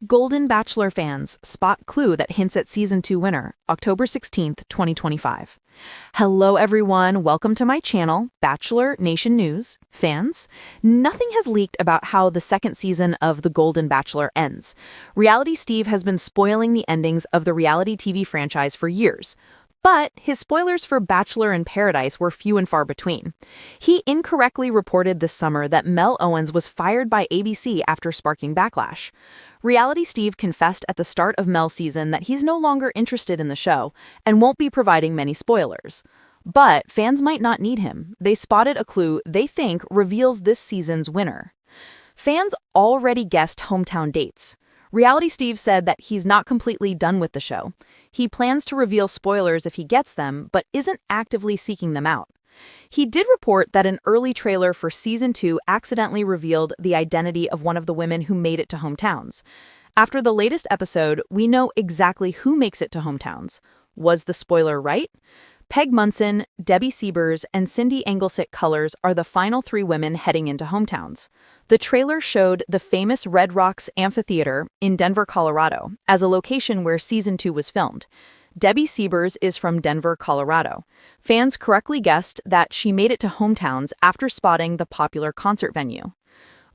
Golden Bachelor fans spot clue that hints at Season 2 winner, October 16th, 2025. Hello everyone, welcome to my channel, Bachelor Nation News. Fans, nothing has leaked about how the second season of The Golden Bachelor ends. Reality Steve has been spoiling the endings of the reality TV franchise for years. But his spoilers for Bachelor in Paradise were few and far between. He incorrectly reported this summer that Mel Owens was fired by ABC after sparking backlash. Reality Steve confessed at the start of Mel's season that he's no longer interested in the show and won't be providing many spoilers. But fans might not need him. They spotted a clue they think reveals this season's winner. Fans already guessed hometown dates. Reality Steve said that he's not completely done with the show. He plans to reveal spoilers if he gets them, but isn't actively seeking them out. He did report that an early trailer for Season 2 accidentally revealed the identity of one of the women who made it to hometowns. After the latest episode, we know exactly who makes it to hometowns. Was the spoiler right? Peg Munson, Debbie Siebers, and Cindy Engelsick Cullors are the final three women heading into hometowns. The trailer showed the famous Red Rocks Amphitheater in Denver, Colorado, as a location where Season 2 was filmed. Debbie Siebers is from Denver, Colorado. Fans correctly guessed that she made it to hometowns after spotting the popular concert venue.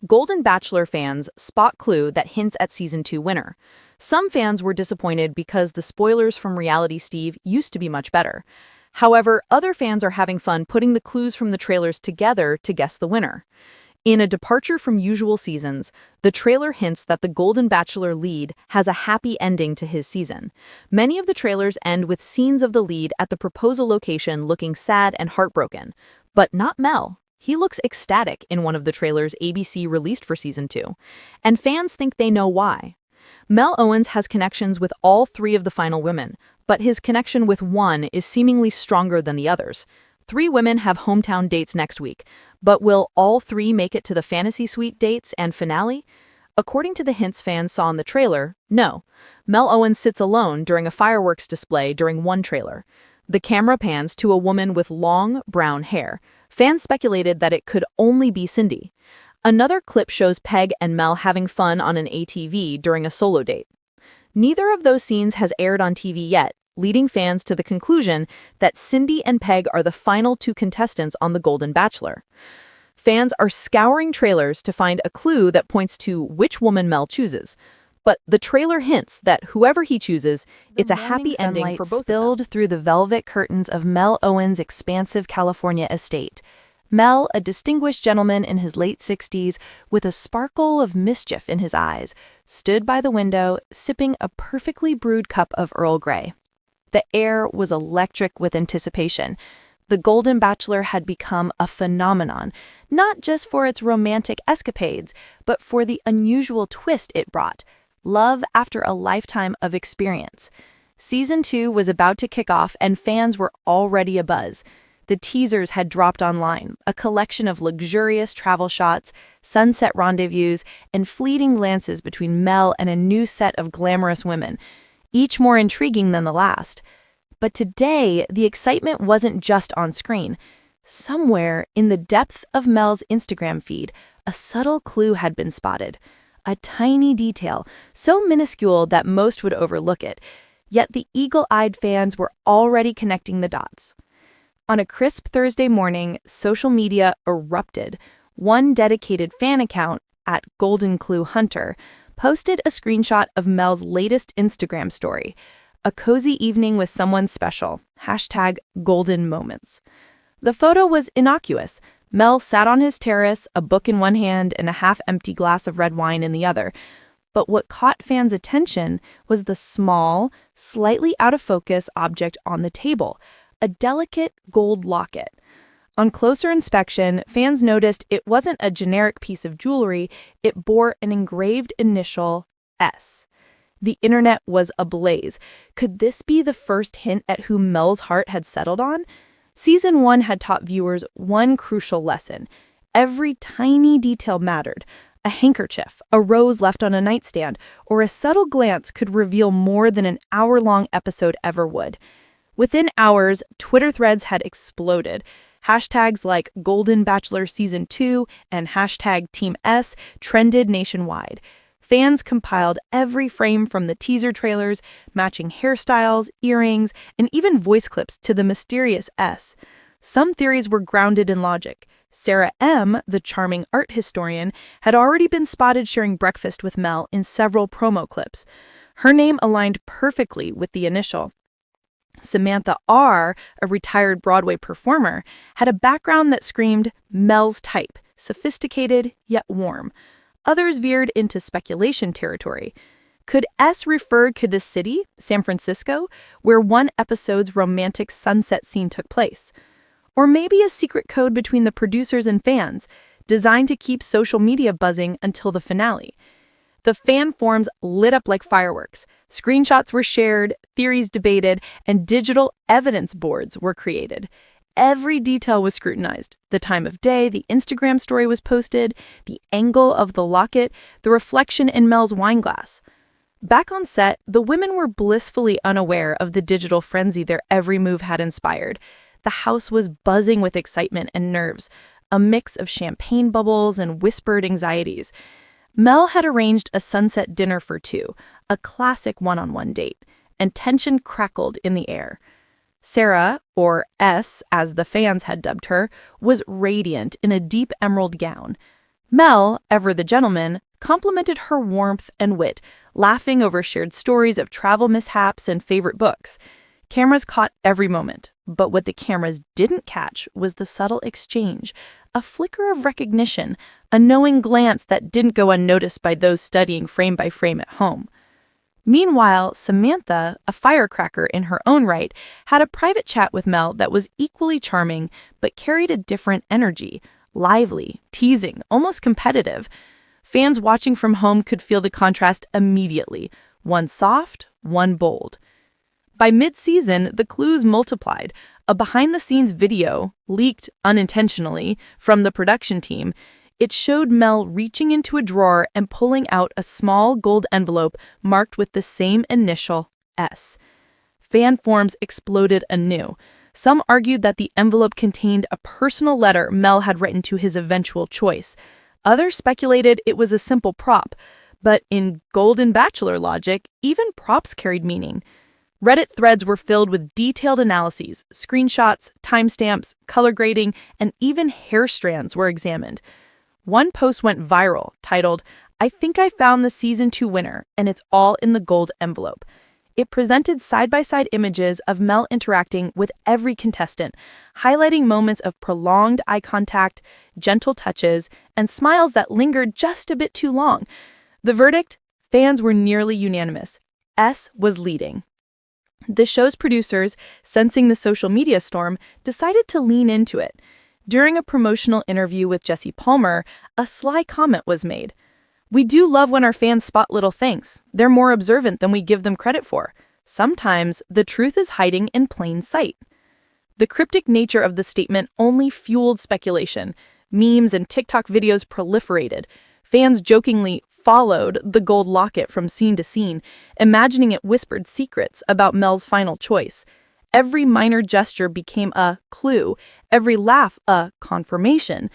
Golden Bachelor fans spot clue that hints at Season 2 winner. Some fans were disappointed because the spoilers from Reality Steve used to be much better. However, other fans are having fun putting the clues from the trailers together to guess the winner. In a departure from usual seasons, the trailer hints that the Golden Bachelor lead has a happy ending to his season. Many of the trailers end with scenes of the lead at the proposal location looking sad and heartbroken. But not Mel. He looks ecstatic in one of the trailers ABC released for Season 2. And fans think they know why. Mel Owens has connections with all three of the final women, but his connection with one is seemingly stronger than the others. 3 women have hometown dates next week, but will all 3 make it to the fantasy suite dates and finale? According to the hints fans saw in the trailer, no. Mel Owens sits alone during a fireworks display during one trailer. The camera pans to a woman with long, brown hair. Fans speculated that it could only be Cindy. Another clip shows Peg and Mel having fun on an ATV during a solo date. Neither of those scenes has aired on TV yet, leading fans to the conclusion that Cindy and Peg are the final 2 contestants on The Golden Bachelor. Fans are scouring trailers to find a clue that points to which woman Mel chooses. But the trailer hints that whoever he chooses, it's a happy ending for both spilled through the velvet curtains of Mel Owens' expansive California estate. Mel, a distinguished gentleman in his late 60s, with a sparkle of mischief in his eyes, stood by the window, sipping a perfectly brewed cup of Earl Grey. The air was electric with anticipation. The Golden Bachelor had become a phenomenon, not just for its romantic escapades, but for the unusual twist it brought. Love after a lifetime of experience. Season 2 was about to kick off and fans were already abuzz. The teasers had dropped online, a collection of luxurious travel shots, sunset rendezvous, and fleeting glances between Mel and a new set of glamorous women, each more intriguing than the last. But today, the excitement wasn't just on screen. Somewhere in the depth of Mel's Instagram feed, a subtle clue had been spotted. A tiny detail, so minuscule that most would overlook it. Yet the eagle-eyed fans were already connecting the dots. On a crisp Thursday morning, social media erupted. One dedicated fan account, at Golden Clue Hunter, posted a screenshot of Mel's latest Instagram story. A cozy evening with someone special. #GoldenMoments. The photo was innocuous. Mel sat on his terrace, a book in one hand and a half-empty glass of red wine in the other. But what caught fans' attention was the small, slightly out-of-focus object on the table. A delicate gold locket. On closer inspection, fans noticed it wasn't a generic piece of jewelry, it bore an engraved initial S. The internet was ablaze. Could this be the first hint at who Mel's heart had settled on? Season 1 had taught viewers one crucial lesson. Every tiny detail mattered. A handkerchief, a rose left on a nightstand, or a subtle glance could reveal more than an hour-long episode ever would. Within hours, Twitter threads had exploded. Hashtags like Golden Bachelor Season 2 and #Team S trended nationwide. Fans compiled every frame from the teaser trailers, matching hairstyles, earrings, and even voice clips to the mysterious S. Some theories were grounded in logic. Sarah M., the charming art historian, had already been spotted sharing breakfast with Mel in several promo clips. Her name aligned perfectly with the initial. Samantha R., a retired Broadway performer, had a background that screamed Mel's type, sophisticated yet warm. Others veered into speculation territory. Could S refer to the city, San Francisco, where one episode's romantic sunset scene took place? Or maybe a secret code between the producers and fans, designed to keep social media buzzing until the finale? The fan forums lit up like fireworks. Screenshots were shared, theories debated, and digital evidence boards were created. Every detail was scrutinized. The time of day, the Instagram story was posted, the angle of the locket, the reflection in Mel's wine glass. Back on set, the women were blissfully unaware of the digital frenzy their every move had inspired. The house was buzzing with excitement and nerves, a mix of champagne bubbles and whispered anxieties. Mel had arranged a sunset dinner for two, a classic one-on-one date, and tension crackled in the air. Sarah, or S as the fans had dubbed her, was radiant in a deep emerald gown. Mel, ever the gentleman, complimented her warmth and wit, laughing over shared stories of travel mishaps and favorite books. Cameras caught every moment, but what the cameras didn't catch was the subtle exchange, a flicker of recognition, a knowing glance that didn't go unnoticed by those studying frame by frame at home. Meanwhile, Samantha, a firecracker in her own right, had a private chat with Mel that was equally charming but carried a different energy, lively, teasing, almost competitive. Fans watching from home could feel the contrast immediately, one soft, one bold. By mid-season, the clues multiplied. A behind-the-scenes video, leaked unintentionally from the production team, it showed Mel reaching into a drawer and pulling out a small gold envelope marked with the same initial, S. Fan forums exploded anew. Some argued that the envelope contained a personal letter Mel had written to his eventual choice. Others speculated it was a simple prop, but in Golden Bachelor logic, even props carried meaning. Reddit threads were filled with detailed analyses, screenshots, timestamps, color grading, and even hair strands were examined. One post went viral, titled, "I think I found the Season 2 winner, and it's all in the gold envelope." It presented side-by-side images of Mel interacting with every contestant, highlighting moments of prolonged eye contact, gentle touches, and smiles that lingered just a bit too long. The verdict? Fans were nearly unanimous. S was leading. The show's producers, sensing the social media storm, decided to lean into it. During a promotional interview with Jesse Palmer, a sly comment was made. "We do love when our fans spot little things. They're more observant than we give them credit for. Sometimes the truth is hiding in plain sight." The cryptic nature of the statement only fueled speculation. Memes and TikTok videos proliferated. Fans jokingly followed the gold locket from scene to scene, imagining it whispered secrets about Mel's final choice. Every minor gesture became a clue, every laugh a confirmation.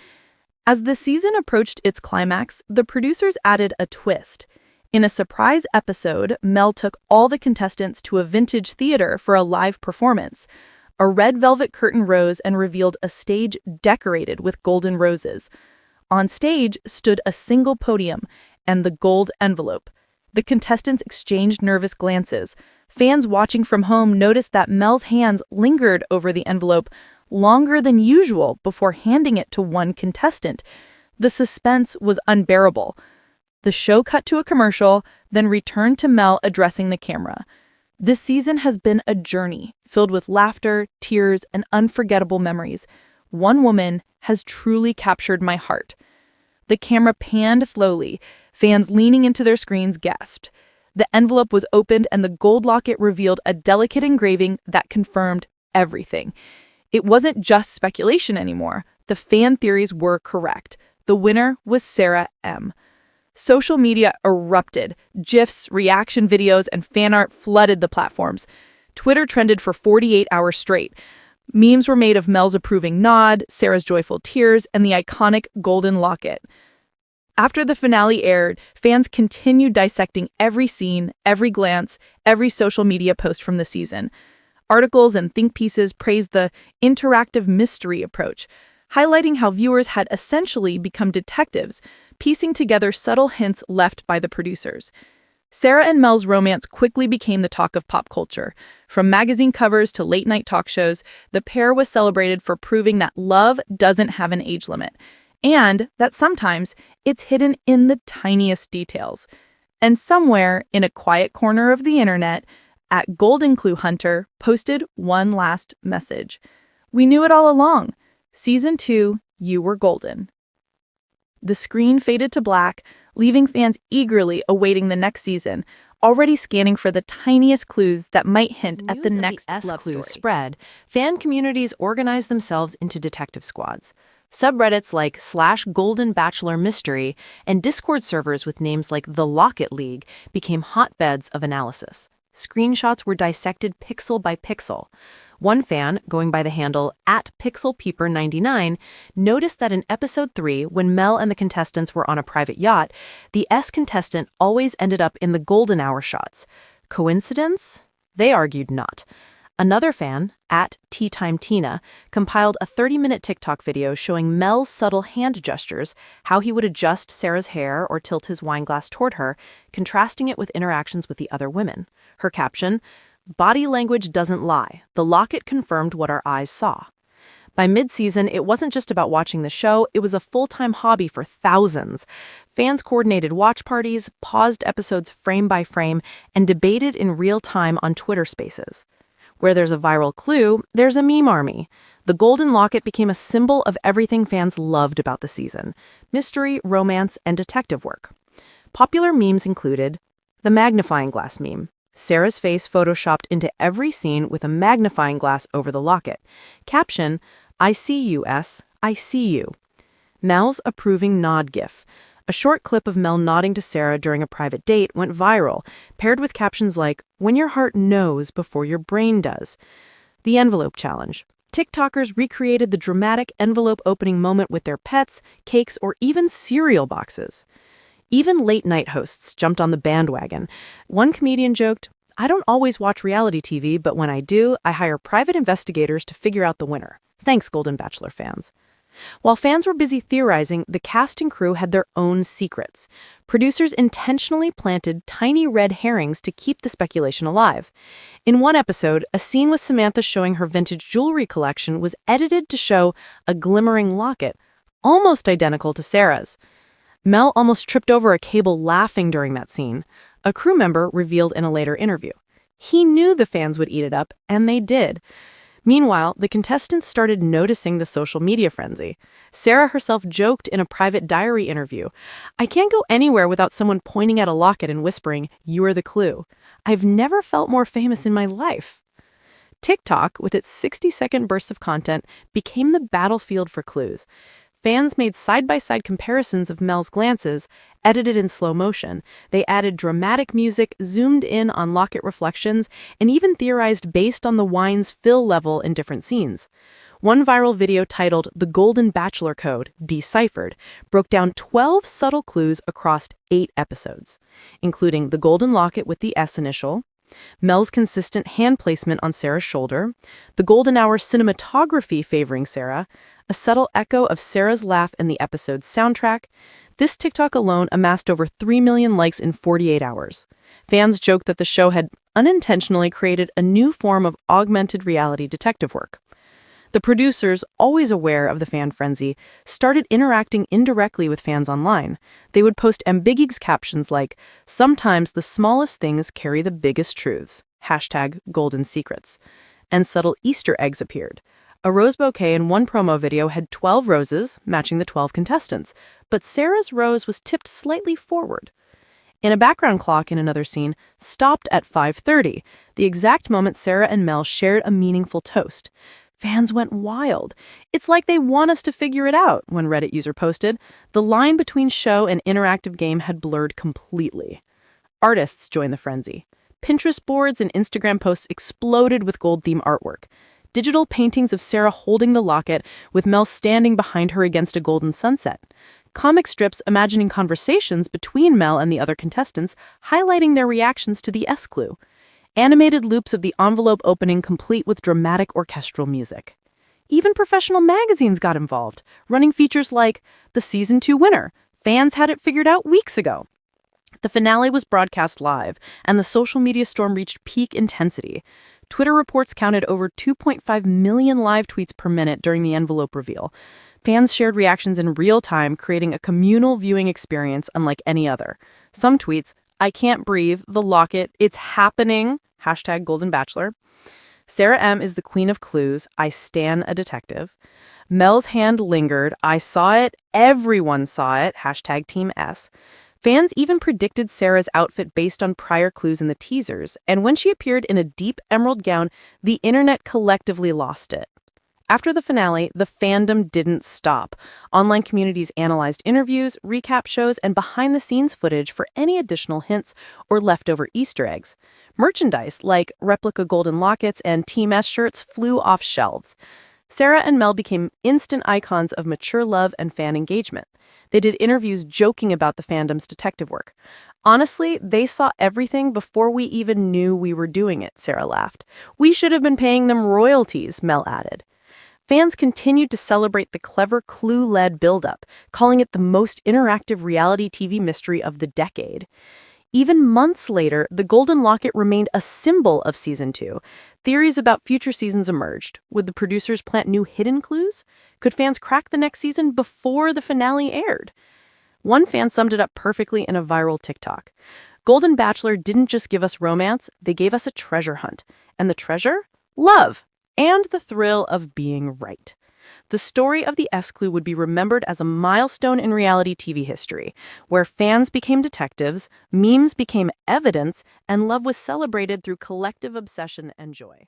As the season approached its climax, the producers added a twist. In a surprise episode, Mel took all the contestants to a vintage theater for a live performance. A red velvet curtain rose and revealed a stage decorated with golden roses. On stage stood a single podium and the gold envelope. The contestants exchanged nervous glances. Fans watching from home noticed that Mel's hands lingered over the envelope longer than usual before handing it to one contestant. The suspense was unbearable. The show cut to a commercial, then returned to Mel addressing the camera. This season has been a journey filled with laughter, tears, and unforgettable memories. One woman has truly captured my heart. The camera panned slowly. Fans leaning into their screens gasped. The envelope was opened and the gold locket revealed a delicate engraving that confirmed everything. It wasn't just speculation anymore. The fan theories were correct. The winner was Sarah M. Social media erupted. GIFs, reaction videos, and fan art flooded the platforms. Twitter trended for 48 hours straight. Memes were made of Mel's approving nod, Sarah's joyful tears, and the iconic golden locket. After the finale aired, fans continued dissecting every scene, every glance, every social media post from the season. Articles and think pieces praised the interactive mystery approach, highlighting how viewers had essentially become detectives, piecing together subtle hints left by the producers. Sarah and Mel's romance quickly became the talk of pop culture. From magazine covers to late-night talk shows, the pair was celebrated for proving that love doesn't have an age limit, and that sometimes it's hidden in the tiniest details. And somewhere in a quiet corner of the internet, at Golden Clue Hunter posted one last message. "We knew it all along. Season 2, you were golden." The screen faded to black, leaving fans eagerly awaiting the next season, already scanning for the tiniest clues that might hint at the next love story. As clues spread, fan communities organized themselves into detective squads. Subreddits like /Golden Bachelor Mystery and Discord servers with names like the Locket League became hotbeds of analysis. Screenshots were dissected pixel by pixel. One fan, going by the handle @PixelPeeper99, noticed that in episode 3, when Mel and the contestants were on a private yacht, the S contestant always ended up in the golden hour shots. Coincidence? They argued not. Another fan, @TeaTimeTina, compiled a 30-minute TikTok video showing Mel's subtle hand gestures, how he would adjust Sarah's hair or tilt his wine glass toward her, contrasting it with interactions with the other women. Her caption, "Body language doesn't lie. The locket confirmed what our eyes saw." By mid-season, it wasn't just about watching the show, it was a full-time hobby for thousands. Fans coordinated watch parties, paused episodes frame by frame, and debated in real time on Twitter Spaces. Where there's a viral clue, there's a meme army. The golden locket became a symbol of everything fans loved about the season: mystery, romance, and detective work. Popular memes included the magnifying glass meme. Sarah's face photoshopped into every scene with a magnifying glass over the locket. Caption, "I see you, S. I see you." Mel's approving nod gif. A short clip of Mel nodding to Sarah during a private date went viral, paired with captions like, "When your heart knows before your brain does." The envelope challenge. TikTokers recreated the dramatic envelope opening moment with their pets, cakes, or even cereal boxes. Even late-night hosts jumped on the bandwagon. One comedian joked, "I don't always watch reality TV, but when I do, I hire private investigators to figure out the winner. Thanks, Golden Bachelor fans." While fans were busy theorizing, the cast and crew had their own secrets. Producers intentionally planted tiny red herrings to keep the speculation alive. In one episode, a scene with Samantha showing her vintage jewelry collection was edited to show a glimmering locket, almost identical to Sarah's. Mel almost tripped over a cable laughing during that scene. A crew member revealed in a later interview. He knew the fans would eat it up, and they did. Meanwhile, the contestants started noticing the social media frenzy. Sarah herself joked in a private diary interview, "I can't go anywhere without someone pointing at a locket and whispering, 'You're the clue.' I've never felt more famous in my life." TikTok, with its 60-second bursts of content, became the battlefield for clues. Fans made side-by-side comparisons of Mel's glances, edited in slow motion. They added dramatic music, zoomed in on locket reflections, and even theorized based on the wine's fill level in different scenes. One viral video titled "The Golden Bachelor Code, Deciphered" broke down 12 subtle clues across 8 episodes, including the golden locket with the S initial, Mel's consistent hand placement on Sarah's shoulder, the golden hour cinematography favoring Sarah, a subtle echo of Sarah's laugh in the episode's soundtrack. This TikTok alone amassed over 3 million likes in 48 hours. Fans joked that the show had unintentionally created a new form of augmented reality detective work. The producers, always aware of the fan frenzy, started interacting indirectly with fans online. They would post ambiguous captions like, "Sometimes the smallest things carry the biggest truths," #GoldenSecrets, and subtle Easter eggs appeared. A rose bouquet in one promo video had 12 roses, matching the 12 contestants, but Sarah's rose was tipped slightly forward. In a background clock in another scene, stopped at 5:30, the exact moment Sarah and Mel shared a meaningful toast. Fans went wild. "It's like they want us to figure it out," one Reddit user posted. The line between show and interactive game had blurred completely. Artists joined the frenzy. Pinterest boards and Instagram posts exploded with gold-theme artwork. Digital paintings of Sarah holding the locket, with Mel standing behind her against a golden sunset. Comic strips imagining conversations between Mel and the other contestants, highlighting their reactions to the S clue. Animated loops of the envelope opening complete with dramatic orchestral music. Even professional magazines got involved, running features like the Season 2 winner. Fans had it figured out weeks ago. The finale was broadcast live, and the social media storm reached peak intensity. Twitter reports counted over 2.5 million live tweets per minute during the envelope reveal. Fans shared reactions in real time, creating a communal viewing experience unlike any other. Some tweets, "I can't breathe, the locket, it's happening," hashtag Golden Bachelor. Sarah M. is the queen of clues, I stan a detective. Mel's hand lingered, I saw it, everyone saw it, hashtag Team S. Fans even predicted Sarah's outfit based on prior clues in the teasers, and when she appeared in a deep emerald gown, the internet collectively lost it. After the finale, the fandom didn't stop. Online communities analyzed interviews, recap shows, and behind-the-scenes footage for any additional hints or leftover Easter eggs. Merchandise, like replica golden lockets and Team S shirts, flew off shelves. Sarah and Mel became instant icons of mature love and fan engagement. They did interviews joking about the fandom's detective work. Honestly, they saw everything before we even knew we were doing it, Sarah laughed. We should have been paying them royalties, Mel added. Fans continued to celebrate the clever clue-led build-up, calling it the most interactive reality TV mystery of the decade. Even months later, the Golden Locket remained a symbol of Season 2. Theories about future seasons emerged. Would the producers plant new hidden clues? Could fans crack the next season before the finale aired? One fan summed it up perfectly in a viral TikTok. Golden Bachelor didn't just give us romance, they gave us a treasure hunt. And the treasure? Love. And the thrill of being right. The story of the S clue would be remembered as a milestone in reality TV history, where fans became detectives, memes became evidence, and love was celebrated through collective obsession and joy.